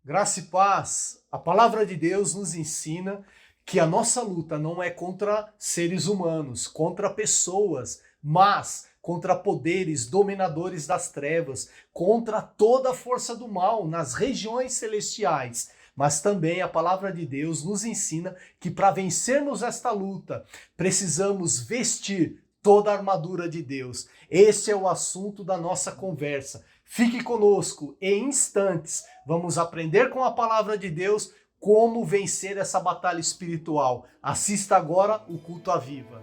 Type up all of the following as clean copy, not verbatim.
Graça e paz. A palavra de Deus nos ensina que a nossa luta não é contra seres humanos, contra pessoas, mas contra poderes dominadores das trevas, contra toda a força do mal nas regiões celestiais. Mas também a palavra de Deus nos ensina que para vencermos esta luta, precisamos vestir toda a armadura de Deus. Esse é o assunto da nossa conversa. Fique conosco, em instantes vamos aprender com a palavra de Deus como vencer essa batalha espiritual. Assista agora o Culto à Viva.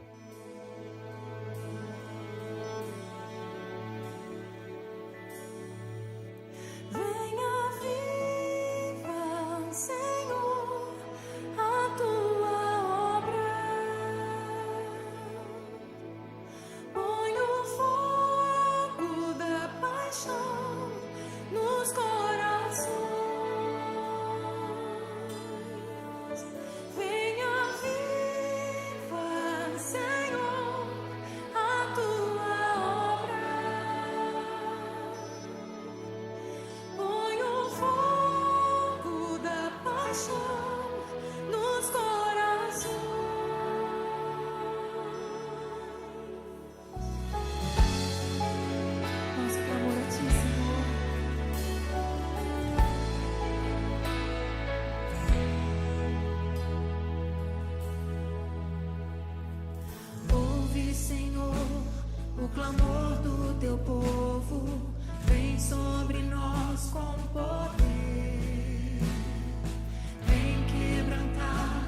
O clamor do teu povo vem sobre nós com poder. Vem quebrantar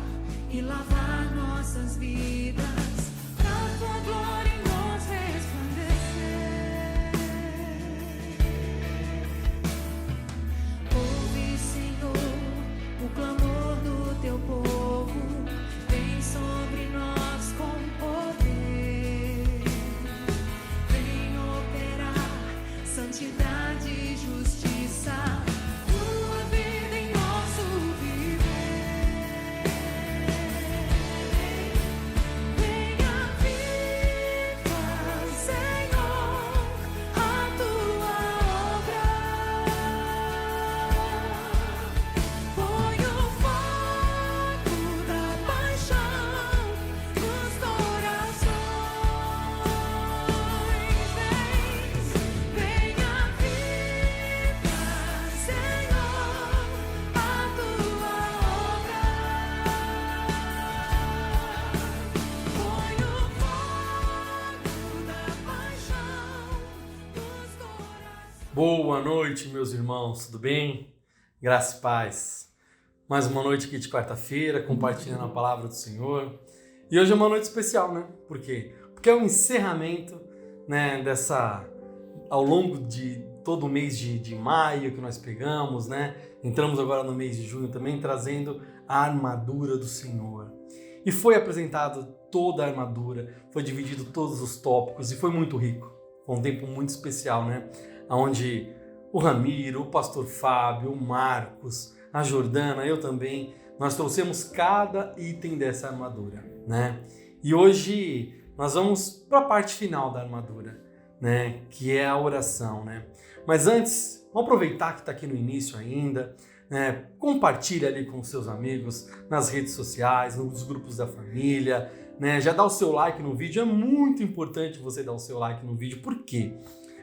e lavar nossas vidas, pra tua glória em nós resplandecer. Ouve, Senhor, o clamor do teu povo, vem sobre nós com poder. Santidade e justiça, tua vida em nosso viver. Venha viva, Senhor, a tua obra. Põe o fogo da paixão nos corações. Boa noite, meus irmãos, tudo bem? Graça e paz. Mais uma noite aqui de quarta-feira, compartilhando a palavra do Senhor. E hoje é uma noite especial, né? Por quê? Porque é o encerramento, né, ao longo de todo o mês de maio que nós pegamos, né? Entramos agora no mês de junho também, trazendo a armadura do Senhor. E foi apresentado toda a armadura, foi dividido todos os tópicos e foi muito rico. Foi um tempo muito especial, né? Onde o Ramiro, o pastor Fábio, o Marcos, a Jordana, eu também, nós trouxemos cada item dessa armadura, né? E hoje nós vamos para a parte final da armadura, né? Que é a oração, né? Mas antes, vamos aproveitar que está aqui no início ainda, né? Compartilha ali com os seus amigos, nas redes sociais, nos grupos da família, né? Já dá o seu like no vídeo, é muito importante você dar o seu like no vídeo, por quê?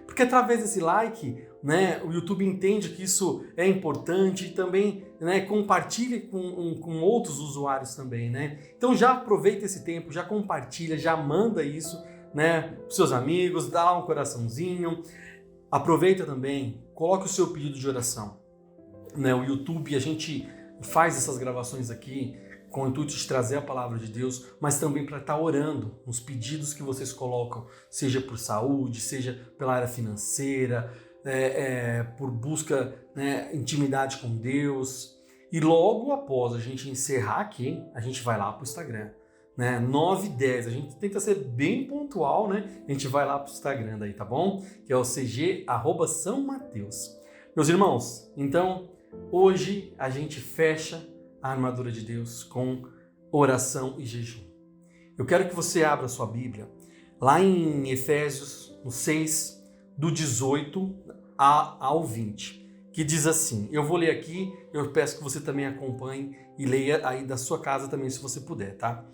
Porque através desse like, né, o YouTube entende que isso é importante e também, né, compartilhe com outros usuários também, né? Então já aproveita esse tempo, já compartilha, já manda isso, né, para os seus amigos, dá um coraçãozinho. Aproveita também, coloque o seu pedido de oração, né? O YouTube, a gente faz essas gravações aqui com o intuito de trazer a palavra de Deus, mas também para estar orando nos pedidos que vocês colocam, seja por saúde, seja pela área financeira, por busca, né, intimidade com Deus. E logo após a gente encerrar aqui, a gente vai lá para o Instagram, né? 9h10, a gente tenta ser bem pontual, né? A gente vai lá para o Instagram daí, tá bom? Que é o CG@SãoMatheus. Meus irmãos, então hoje a gente fecha a armadura de Deus com oração e jejum. Eu quero que você abra a sua Bíblia lá em Efésios, no 6, do 18 ao 20. que diz assim, eu vou ler aqui, eu peço que você também acompanhe e leia aí da sua casa também, se você puder, tá?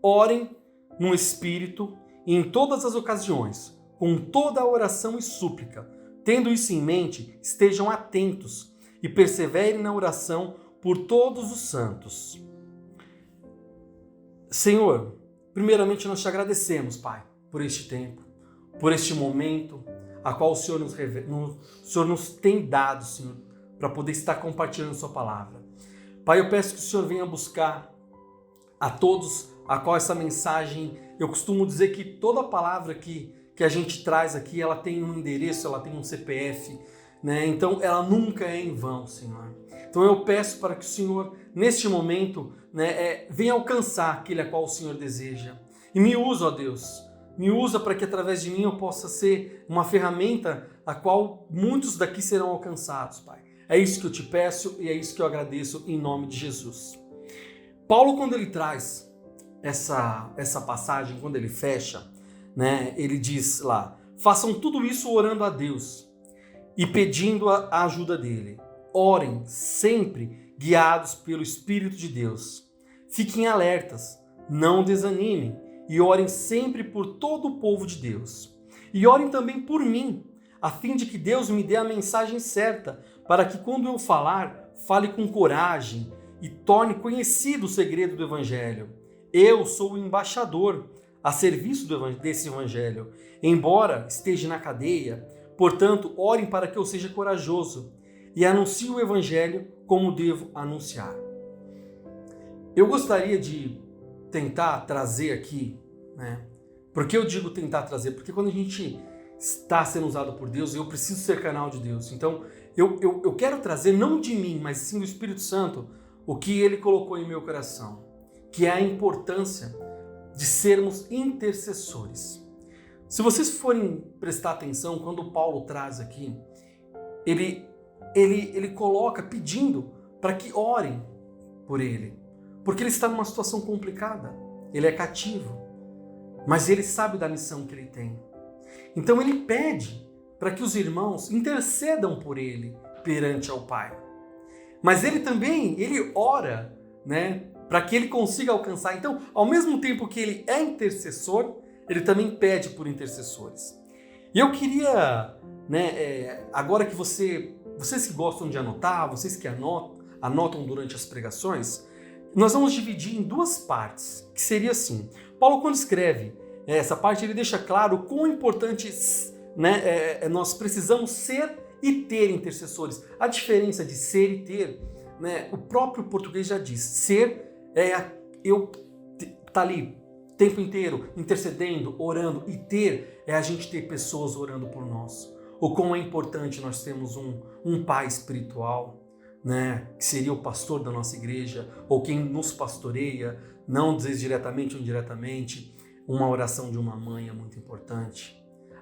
Orem no Espírito em todas as ocasiões, com toda a oração e súplica. Tendo isso em mente, estejam atentos e perseverem na oração por todos os santos. Senhor, primeiramente nós te agradecemos, Pai, por este tempo, por este momento, a qual o Senhor nos tem dado, Senhor, para poder estar compartilhando sua palavra. Pai, eu peço que o Senhor venha buscar a todos a qual essa mensagem, eu costumo dizer que toda palavra que a gente traz aqui, ela tem um endereço, ela tem um CPF, né? Então ela nunca é em vão, Senhor. Então eu peço para que o Senhor, neste momento, né, venha alcançar aquele a qual o Senhor deseja. E me usa, ó Deus, me usa para que através de mim eu possa ser uma ferramenta a qual muitos daqui serão alcançados, Pai. É isso que eu te peço e é isso que eu agradeço em nome de Jesus. Paulo, quando ele traz essa passagem, quando ele fecha, né, ele diz lá, façam tudo isso orando a Deus e pedindo a ajuda dele. Orem sempre guiados pelo Espírito de Deus. Fiquem alertas, não desanimem e orem sempre por todo o povo de Deus. E orem também por mim, a fim de que Deus me dê a mensagem certa, para que quando eu falar, fale com coragem e torne conhecido o segredo do Evangelho. Eu sou o embaixador a serviço desse Evangelho, embora esteja na cadeia. Portanto, orem para que eu seja corajoso e anuncie o Evangelho como devo anunciar. Eu gostaria de tentar trazer aqui, né? Por que eu digo tentar trazer? Porque quando a gente está sendo usado por Deus, eu preciso ser canal de Deus. Então, eu quero trazer, não de mim, mas sim do Espírito Santo, o que Ele colocou em meu coração, que é a importância de sermos intercessores. Se vocês forem prestar atenção, quando Paulo traz aqui, ele coloca pedindo para que orem por ele, porque ele está numa situação complicada, ele é cativo, mas ele sabe da missão que ele tem. Então ele pede para que os irmãos intercedam por ele perante ao Pai. Mas ele também, ele ora, né, para que ele consiga alcançar. Então, ao mesmo tempo que ele é intercessor, ele também pede por intercessores. E eu queria, né, agora que vocês que gostam de anotar, vocês que anotam durante as pregações, nós vamos dividir em duas partes, que seria assim. Paulo, quando escreve essa parte, ele deixa claro o quão importante, né, nós precisamos ser e ter intercessores. A diferença de ser e ter, né, o próprio português já diz. Ser eu tá ali o tempo inteiro intercedendo, orando, e ter é a gente ter pessoas orando por nós. O quão é importante nós termos um pai espiritual, né, que seria o pastor da nossa igreja, ou quem nos pastoreia, não dizer diretamente ou indiretamente. Uma oração de uma mãe é muito importante.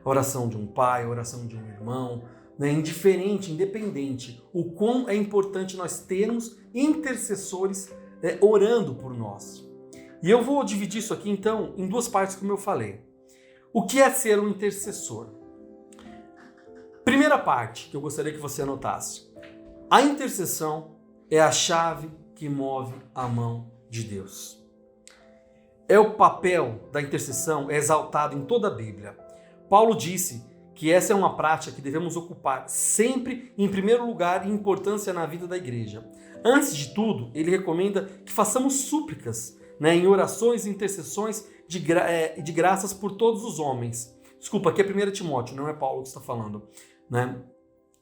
A oração de um pai, a oração de um irmão, né, indiferente, independente, o quão é importante nós termos intercessores orando por nós. E eu vou dividir isso aqui, então, em duas partes, como eu falei. O que é ser um intercessor? Primeira parte, que eu gostaria que você anotasse. A intercessão é a chave que move a mão de Deus. O papel da intercessão é exaltado em toda a Bíblia. Paulo disse que essa é uma prática que devemos ocupar sempre em primeiro lugar em importância na vida da igreja. Antes de tudo, ele recomenda que façamos súplicas, né, em orações e intercessões de graças por todos os homens. Desculpa, aqui é 1 Timóteo, não é Paulo que está falando, né?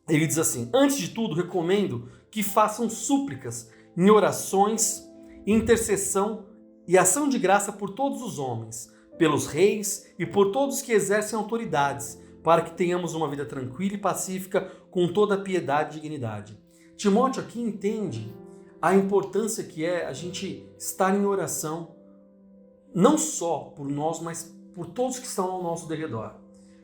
Ele diz assim, antes de tudo, recomendo que façam súplicas em orações, intercessão e ação de graça por todos os homens, pelos reis e por todos que exercem autoridades, para que tenhamos uma vida tranquila e pacífica com toda a piedade e dignidade. Timóteo aqui entende a importância que é a gente estar em oração, não só por nós, mas por todos que estão ao nosso derredor.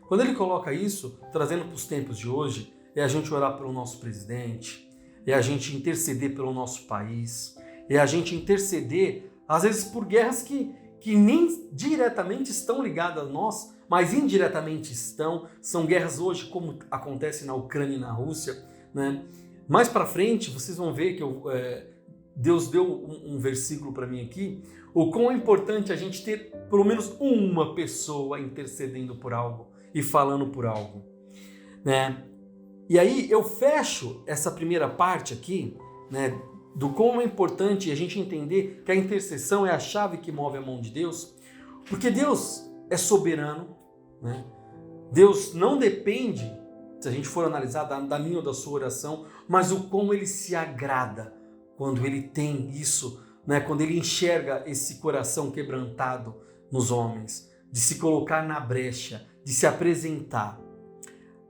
Quando ele coloca isso, trazendo para os tempos de hoje, é a gente orar pelo nosso presidente, é a gente interceder pelo nosso país, é a gente interceder, às vezes, por guerras que nem diretamente estão ligadas a nós, mas indiretamente estão. São guerras hoje como acontece na Ucrânia e na Rússia, né? Mais para frente vocês vão ver que Deus deu um versículo para mim aqui, o quão é importante a gente ter pelo menos uma pessoa intercedendo por algo e falando por algo, né? E aí eu fecho essa primeira parte aqui, né, do como é importante a gente entender que a intercessão é a chave que move a mão de Deus, porque Deus é soberano, né? Deus não depende, se a gente for analisar, da minha ou da sua oração, mas o como Ele se agrada quando Ele tem isso, né? Quando Ele enxerga esse coração quebrantado nos homens, de se colocar na brecha, de se apresentar.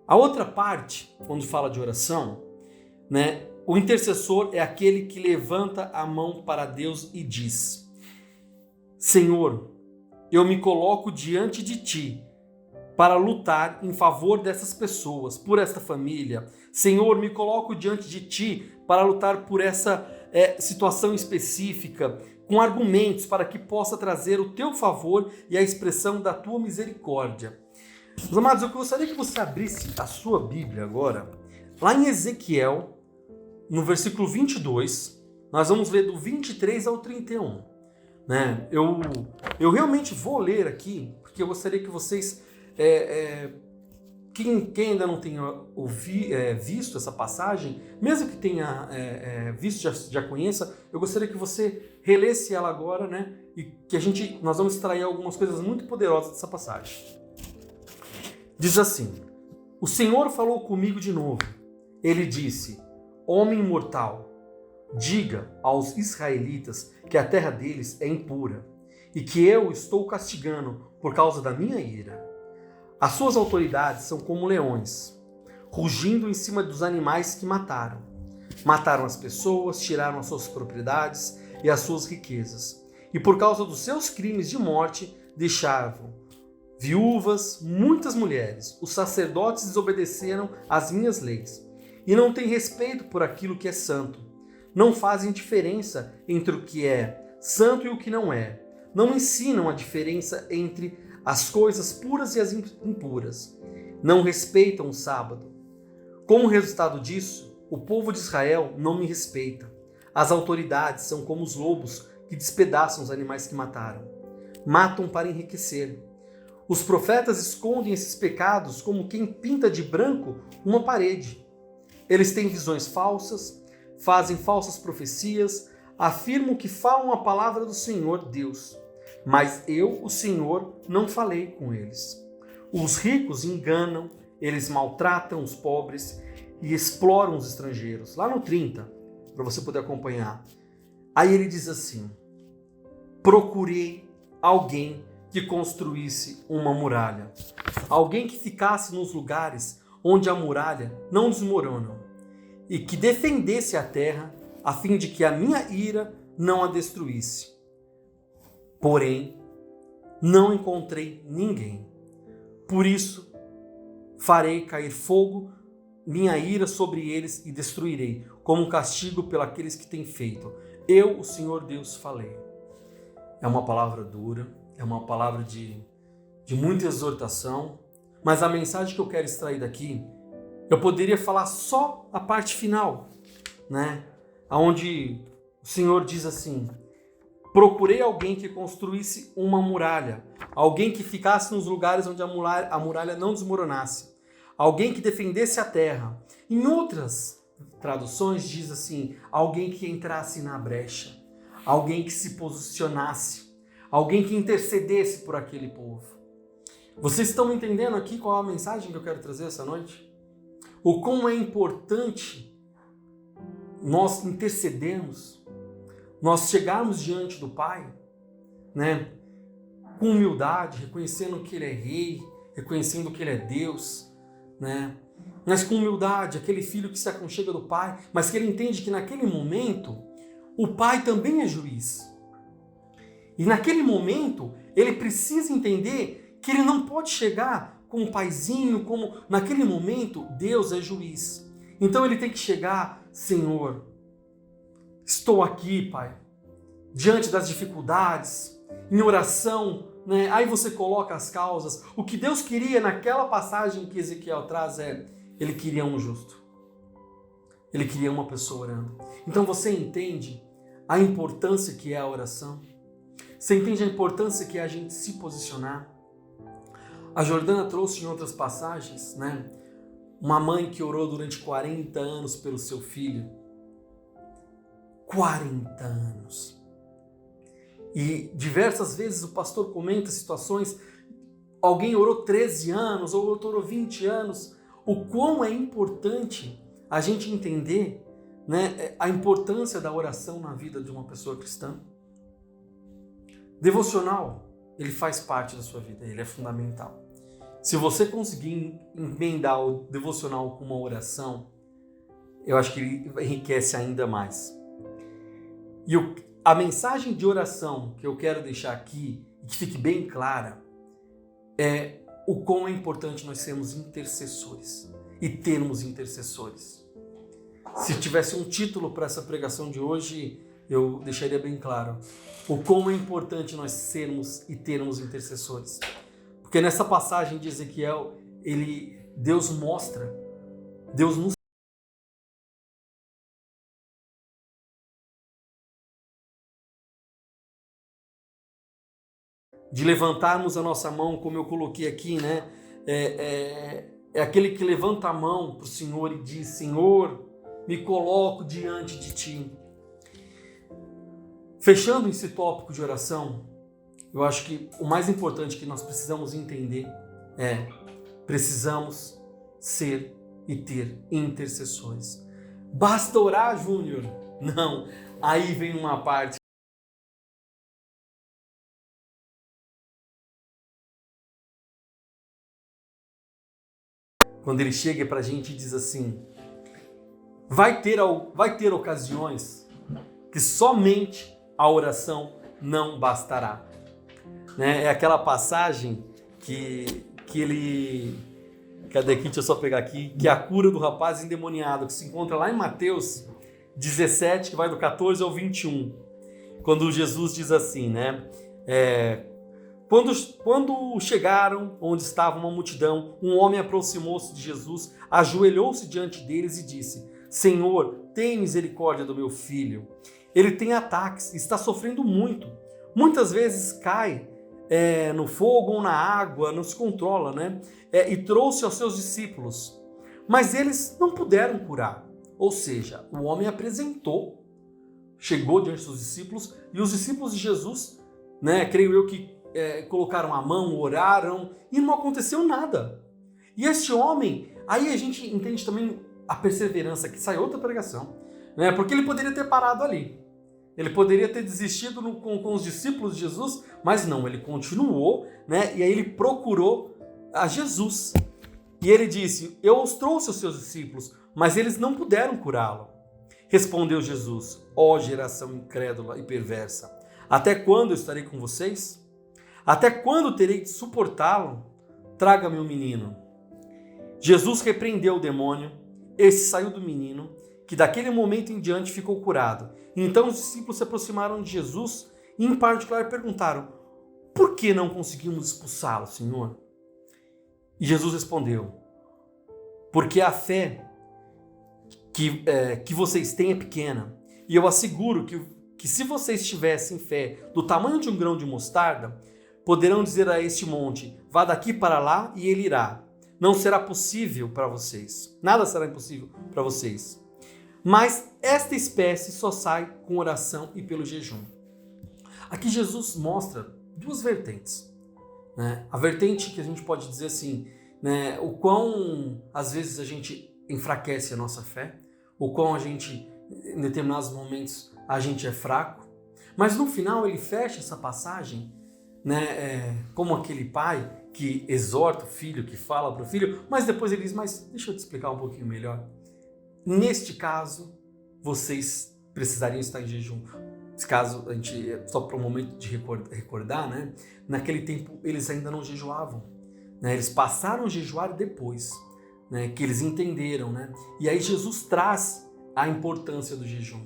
A outra parte, quando fala de oração, né? O intercessor é aquele que levanta a mão para Deus e diz: Senhor, eu me coloco diante de Ti para lutar em favor dessas pessoas, por esta família. Senhor, me coloco diante de Ti para lutar por essa situação específica, com argumentos para que possa trazer o Teu favor e a expressão da Tua misericórdia. Meus amados, eu gostaria que você abrisse a sua Bíblia agora, lá em Ezequiel, no versículo 22, nós vamos ler do 23 ao 31. Né? Eu realmente vou ler aqui, porque eu gostaria que vocês, quem ainda não tenha visto essa passagem, mesmo que tenha visto, já conheça, eu gostaria que você relesse ela agora, né? E que nós vamos extrair algumas coisas muito poderosas dessa passagem. Diz assim: O Senhor falou comigo de novo. Ele disse: Homem mortal, diga aos israelitas que a terra deles é impura e que eu estou castigando por causa da minha ira. As suas autoridades são como leões, rugindo em cima dos animais que mataram. Mataram as pessoas, tiraram as suas propriedades e as suas riquezas. E por causa dos seus crimes de morte, deixaram viúvas, muitas mulheres. Os sacerdotes desobedeceram às minhas leis e não têm respeito por aquilo que é santo. Não fazem diferença entre o que é santo e o que não é. Não ensinam a diferença entre as coisas puras e as impuras. Não respeitam o sábado. Como resultado disso, o povo de Israel não me respeita. As autoridades são como os lobos que despedaçam os animais que mataram. Matam para enriquecer. Os profetas escondem esses pecados como quem pinta de branco uma parede. Eles têm visões falsas, fazem falsas profecias, afirmam que falam a palavra do Senhor Deus. Mas eu, o Senhor, não falei com eles. Os ricos enganam, eles maltratam os pobres e exploram os estrangeiros. Lá no 30, para você poder acompanhar. Aí ele diz assim: procurei alguém que construísse uma muralha. Alguém que ficasse nos lugares onde a muralha não desmorona e que defendesse a terra a fim de que a minha ira não a destruísse. Porém, não encontrei ninguém. Por isso, farei cair fogo, minha ira sobre eles e destruirei, como um castigo pelos que têm feito. Eu, o Senhor Deus, falei. É uma palavra dura, é uma palavra de muita exortação, mas a mensagem que eu quero extrair daqui, eu poderia falar só a parte final, né? Onde o Senhor diz assim: procurei alguém que construísse uma muralha, alguém que ficasse nos lugares onde a muralha não desmoronasse, alguém que defendesse a terra. Em outras traduções diz assim: alguém que entrasse na brecha, alguém que se posicionasse, alguém que intercedesse por aquele povo. Vocês estão entendendo aqui qual é a mensagem que eu quero trazer essa noite? O como é importante nós intercedermos, nós chegarmos diante do Pai, né, com humildade, reconhecendo que Ele é Rei, reconhecendo que Ele é Deus, né, mas com humildade, aquele filho que se aconchega do Pai, mas que ele entende que naquele momento o Pai também é juiz. E naquele momento ele precisa entender que ele não pode chegar com um paizinho, como naquele momento Deus é juiz. Então ele tem que chegar: Senhor, estou aqui, Pai, diante das dificuldades, em oração, né? Aí você coloca as causas. O que Deus queria naquela passagem que Ezequiel traz ele queria um justo. Ele queria uma pessoa orando. Então você entende a importância que é a oração? Você entende a importância que é a gente se posicionar? A Jordana trouxe em outras passagens, né? Uma mãe que orou durante 40 anos pelo seu filho. 40 anos. E diversas vezes o pastor comenta situações, alguém orou 13 anos, ou outro orou 20 anos. O quão é importante a gente entender, né, a importância da oração na vida de uma pessoa cristã. Devocional, ele faz parte da sua vida, ele é fundamental. Se você conseguir emendar o devocional com uma oração, eu acho que ele enriquece ainda mais. E a mensagem de oração que eu quero deixar aqui, e que fique bem clara, é o quão é importante nós sermos intercessores e termos intercessores. Se tivesse um título para essa pregação de hoje, eu deixaria bem claro o quão é importante nós sermos e termos intercessores. Porque nessa passagem de Ezequiel, Deus nos de levantarmos a nossa mão, como eu coloquei aqui, né? É aquele que levanta a mão para o Senhor e diz: Senhor, me coloco diante de Ti. Fechando esse tópico de oração, eu acho que o mais importante que nós precisamos entender precisamos ser e ter intercessores. Basta orar, Júnior? Não, aí vem uma parte. Quando ele chega para a gente e diz assim: vai ter ocasiões que somente a oração não bastará. Né? É aquela passagem que ele... Cadê aqui? Deixa eu só pegar aqui. Que é a cura do rapaz endemoniado, que se encontra lá em Mateus 17, que vai do 14 ao 21. Quando Jesus diz assim, né? Quando chegaram onde estava uma multidão, um homem aproximou-se de Jesus, ajoelhou-se diante deles e disse: Senhor, tem misericórdia do meu filho. Ele tem ataques, está sofrendo muito. Muitas vezes cai no fogo ou na água, não se controla, né? E trouxe aos seus discípulos, mas eles não puderam curar. Ou seja, o homem apresentou, chegou diante dos discípulos, e os discípulos de Jesus, né, creio eu que colocaram a mão, oraram, e não aconteceu nada. E este homem, aí a gente entende também a perseverança, que sai outra pregação, né? Porque ele poderia ter parado ali. Ele poderia ter desistido com os discípulos de Jesus, mas não, ele continuou, né? E aí ele procurou a Jesus. E ele disse: eu os trouxe aos seus discípulos, mas eles não puderam curá-lo. Respondeu Jesus: ó geração incrédula e perversa, até quando eu estarei com vocês? Até quando terei de suportá-lo? Traga-me um menino. Jesus repreendeu o demônio, esse saiu do menino, que daquele momento em diante ficou curado. Então os discípulos se aproximaram de Jesus e em particular perguntaram: por que não conseguimos expulsá-lo, Senhor? E Jesus respondeu: porque a fé que vocês têm é pequena. E eu asseguro que se vocês tivessem fé do tamanho de um grão de mostarda, poderão dizer a este monte: vá daqui para lá, e ele irá. Não será possível para vocês. Nada será impossível para vocês. Mas esta espécie só sai com oração e pelo jejum. Aqui Jesus mostra duas vertentes, né? A vertente que a gente pode dizer assim, né, o quão às vezes a gente enfraquece a nossa fé, o quão a gente, em determinados momentos, a gente é fraco. Mas no final ele fecha essa passagem, né, como aquele pai que exorta o filho, que fala para o filho, mas depois ele diz: mas deixa eu te explicar um pouquinho melhor. Neste caso, vocês precisariam estar em jejum. Nesse caso, a gente, só para um momento de recordar, né? Naquele tempo eles ainda não jejuavam, né? Eles passaram a jejuar depois, né? Que eles entenderam, né? E aí Jesus traz a importância do jejum.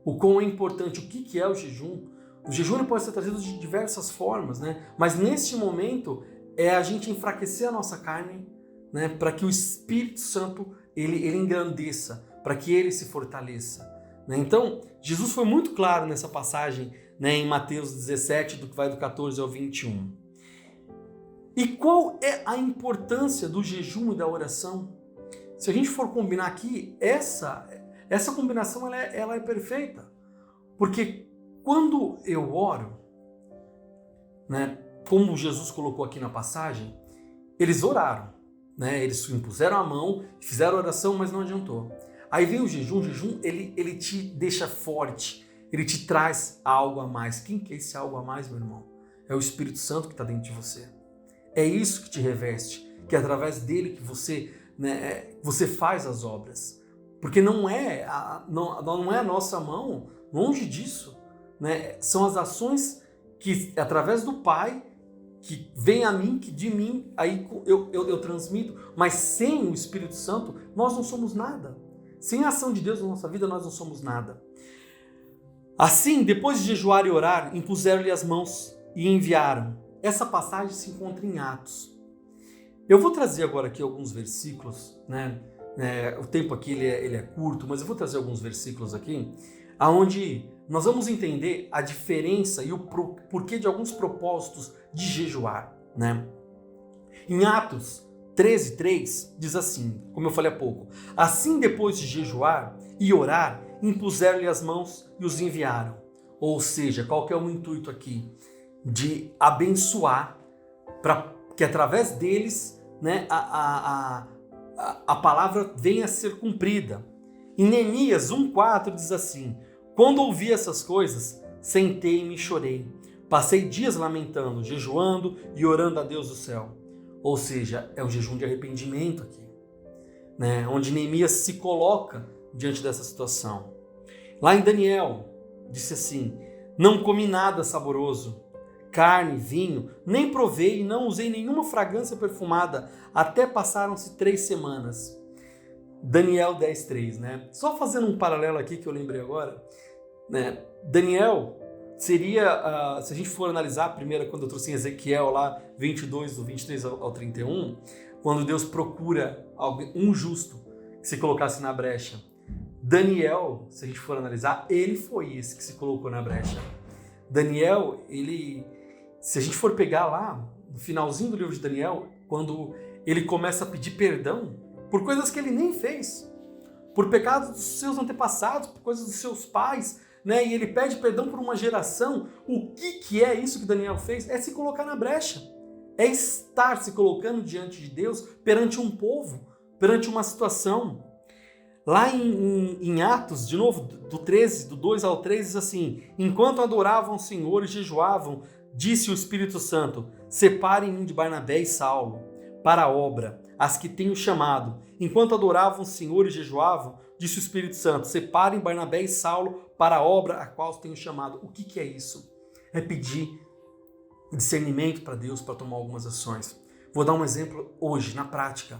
O quão é importante, o que é o jejum, O jejum ele pode ser trazido de diversas formas, né? Mas neste momento é a gente enfraquecer a nossa carne, né? Para que o Espírito Santo ele engrandeça, para que ele se fortaleça, né? Então, Jesus foi muito claro nessa passagem, né, em Mateus 17, do que vai do 14 ao 21. E qual é a importância do jejum e da oração? Se a gente for combinar aqui, essa combinação ela é perfeita. Porque quando eu oro, né, como Jesus colocou aqui na passagem, eles oraram, né, eles impuseram a mão, fizeram oração, mas não adiantou. Aí vem o jejum ele te deixa forte, ele te traz algo a mais. Quem que é esse algo a mais, meu irmão? É o Espírito Santo que está dentro de você. É isso que te reveste, que é através dele que você, né, você faz as obras. Porque não é a nossa mão, longe disso, né? São as ações que, através do Pai, que vem a mim, que de mim, aí eu transmito. Mas sem o Espírito Santo, nós não somos nada. Sem a ação de Deus na nossa vida, nós não somos nada. Assim, depois de jejuar e orar, impuseram-lhe as mãos e enviaram. Essa passagem se encontra em Atos. Eu vou trazer agora aqui alguns versículos, né? O tempo aqui ele é curto, mas eu vou trazer alguns versículos aqui, aonde nós vamos entender a diferença e o porquê de alguns propósitos de jejuar, né? Em Atos 13:3 diz assim, como eu falei há pouco: assim, depois de jejuar e orar, impuseram-lhe as mãos e os enviaram. Ou seja, qual que é o intuito aqui? De abençoar, para que através deles, né, a palavra venha a ser cumprida. Em Neemias 1:4 diz assim: quando ouvi essas coisas, sentei-me e chorei. Passei dias lamentando, jejuando e orando a Deus do céu. Ou seja, é um jejum de arrependimento aqui, né, onde Neemias se coloca diante dessa situação. Lá em Daniel, disse assim: não comi nada saboroso, carne, vinho, nem provei e não usei nenhuma fragrância perfumada, até passaram-se 3 semanas. Daniel 10:3, né? Só fazendo um paralelo aqui que eu lembrei agora, né? Daniel seria, se a gente for analisar a primeira, quando eu trouxe em Ezequiel lá, 22, do 23 ao 31, quando Deus procura um justo que se colocasse na brecha. Daniel, se a gente for analisar, ele foi esse que se colocou na brecha. Daniel, se a gente for pegar lá, no finalzinho do livro de Daniel, quando ele começa a pedir perdão por coisas que ele nem fez, por pecados dos seus antepassados, por coisas dos seus pais, né? E ele pede perdão por uma geração. O que é isso que Daniel fez? É se colocar na brecha. É estar se colocando diante de Deus, perante um povo, perante uma situação. Lá em Atos, de novo, do 13, do 2 ao 3, diz assim: enquanto adoravam o Senhor e jejuavam, disse o Espírito Santo: separem-me de Barnabé e Saulo para a obra, as que tenho chamado. Enquanto adoravam o Senhor e jejuavam, disse o Espírito Santo: separem Barnabé e Saulo para a obra a qual os tenho chamado. O que é isso? É pedir discernimento para Deus para tomar algumas ações. Vou dar um exemplo hoje, na prática.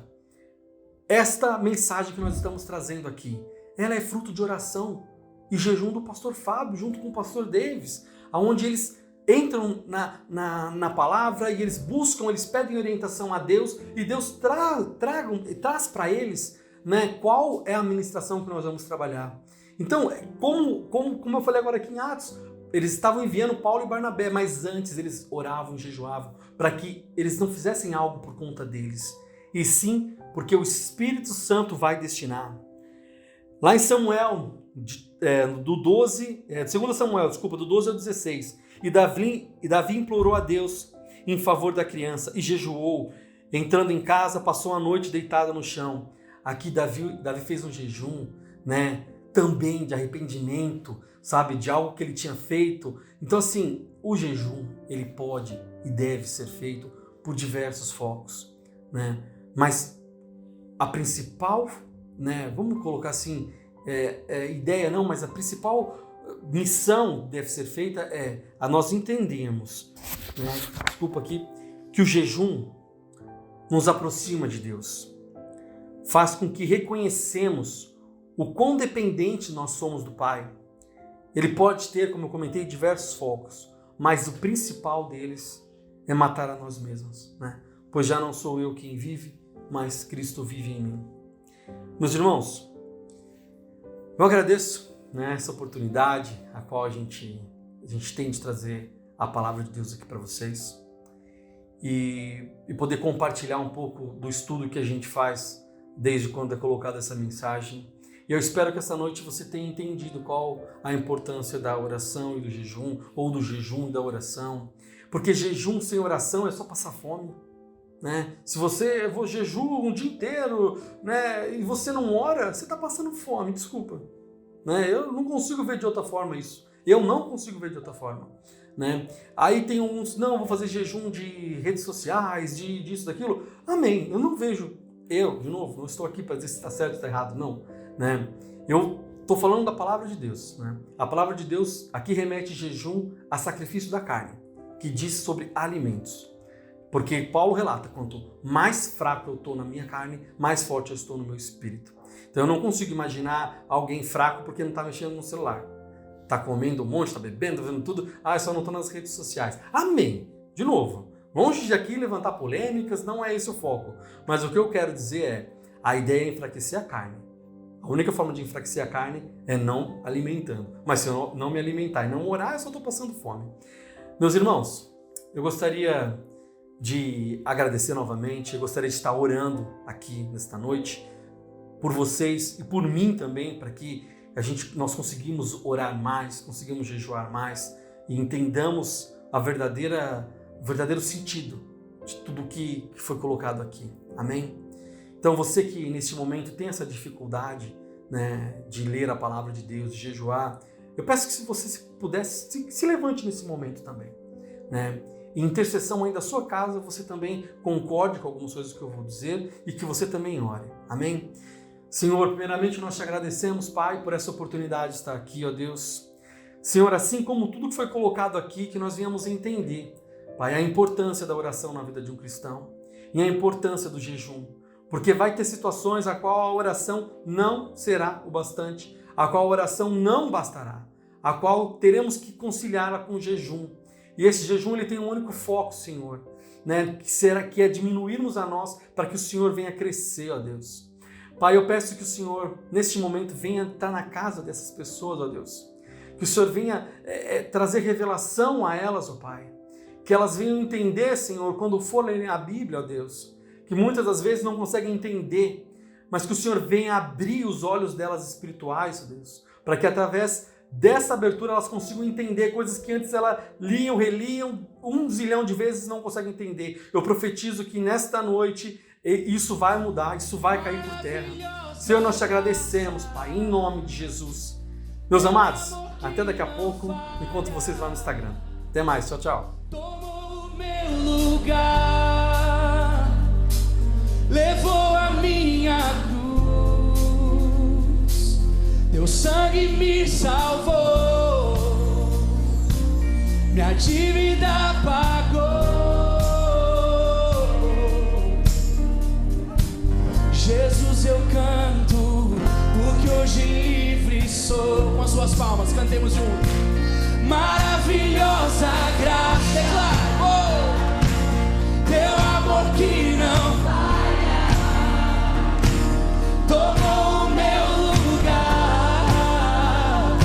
Esta mensagem que nós estamos trazendo aqui, ela é fruto de oração e jejum do pastor Fábio, junto com o pastor Davis, onde eles entram na palavra e eles buscam, eles pedem orientação a Deus e Deus traz para eles, né, qual é a ministração que nós vamos trabalhar. Então, como eu falei agora aqui em Atos, eles estavam enviando Paulo e Barnabé, mas antes eles oravam e jejuavam para que eles não fizessem algo por conta deles, e sim porque o Espírito Santo vai destinar. Lá em Samuel, do 12 ao 16, e Davi implorou a Deus em favor da criança e jejuou. Entrando em casa, passou a noite deitada no chão. Aqui Davi fez um jejum, né, também de arrependimento, sabe, de algo que ele tinha feito. Então assim, o jejum, ele pode e deve ser feito por diversos focos, né? Mas a principal, né, vamos colocar assim, ideia não, mas a principal missão deve ser feita a nós entendermos, né, desculpa aqui, que o jejum nos aproxima de Deus, faz com que reconhecemos o quão dependente nós somos do Pai ele pode ter, como eu comentei, diversos focos, mas o principal deles é matar a nós mesmos, né? Pois já não sou eu quem vive, mas Cristo vive em mim. Meus irmãos, eu agradeço, né, essa oportunidade a qual a gente tem de trazer a palavra de Deus aqui para vocês e poder compartilhar um pouco do estudo que a gente faz desde quando é colocada essa mensagem. E eu espero que essa noite você tenha entendido qual a importância da oração e do jejum, ou do jejum e da oração, porque jejum sem oração é só passar fome, né? Se você jejum um dia inteiro, né, e você não ora, você está passando fome, desculpa, né? Eu não consigo ver de outra forma isso. Eu não consigo ver de outra forma, né? Aí tem uns, não, vou fazer jejum de redes sociais, disso, daquilo. Amém. Eu não vejo, de novo, não estou aqui para dizer se está certo ou está errado, não, né? Eu estou falando da palavra de Deus, né? A palavra de Deus aqui remete jejum a sacrifício da carne, que diz sobre alimentos. Porque Paulo relata, quanto mais fraco eu estou na minha carne, mais forte eu estou no meu espírito. Então eu não consigo imaginar alguém fraco porque não está mexendo no celular. Está comendo um monte, está bebendo, está vendo tudo. Eu só não estou nas redes sociais. Amém. De novo, longe de aqui levantar polêmicas, não é esse o foco. Mas o que eu quero dizer é, a ideia é enfraquecer a carne. A única forma de enfraquecer a carne é não alimentando. Mas se eu não me alimentar e não orar, eu só estou passando fome. Meus irmãos, eu gostaria de agradecer novamente, eu gostaria de estar orando aqui nesta noite por vocês e por mim também, para que nós conseguimos orar mais, conseguimos jejuar mais e entendamos o verdadeiro sentido de tudo que foi colocado aqui. Amém? Então você que neste momento tem essa dificuldade, né, de ler a palavra de Deus, de jejuar, eu peço que se você pudesse, se levante nesse momento também, né? Em intercessão aí da sua casa, você também concorde com algumas coisas que eu vou dizer e que você também ore. Amém? Senhor, primeiramente nós te agradecemos, Pai, por essa oportunidade de estar aqui, ó Deus. Senhor, assim como tudo que foi colocado aqui, que nós venhamos entender, Pai, a importância da oração na vida de um cristão e a importância do jejum, porque vai ter situações a qual a oração não será o bastante, a qual a oração não bastará, a qual teremos que conciliá-la com o jejum. E esse jejum ele tem um único foco, Senhor, né, que é diminuirmos a nós para que o Senhor venha crescer, ó Deus. Pai, eu peço que o Senhor, neste momento, venha estar na casa dessas pessoas, ó Deus. Que o Senhor venha trazer revelação a elas, ó Pai. Que elas venham entender, Senhor, quando for lerem a Bíblia, ó Deus, que muitas das vezes não conseguem entender, mas que o Senhor venha abrir os olhos delas espirituais, ó Deus, para que através dessa abertura elas consigam entender coisas que antes elas liam, reliam, 1 zilhão de vezes não conseguem entender. Eu profetizo que nesta noite isso vai mudar, isso vai cair por terra. Senhor, nós te agradecemos, Pai, em nome de Jesus. Meus amados, até daqui a pouco, encontro vocês lá no Instagram. Até mais, tchau, tchau. Tomou o meu lugar, levou a minha cruz, teu sangue me salvou, minha dívida pagou. Jesus, eu canto, porque hoje livre sou. Com as suas palmas, cantemos juntos. Maravilhosa graça, declaro, teu amor que não falha, tomou o meu lugar,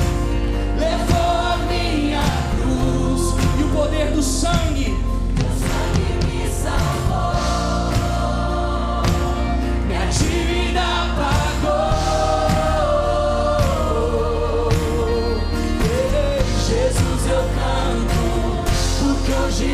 levou a minha cruz e o poder do sangue me salvou, minha dívida pagou. Jesus, eu canto, porque hoje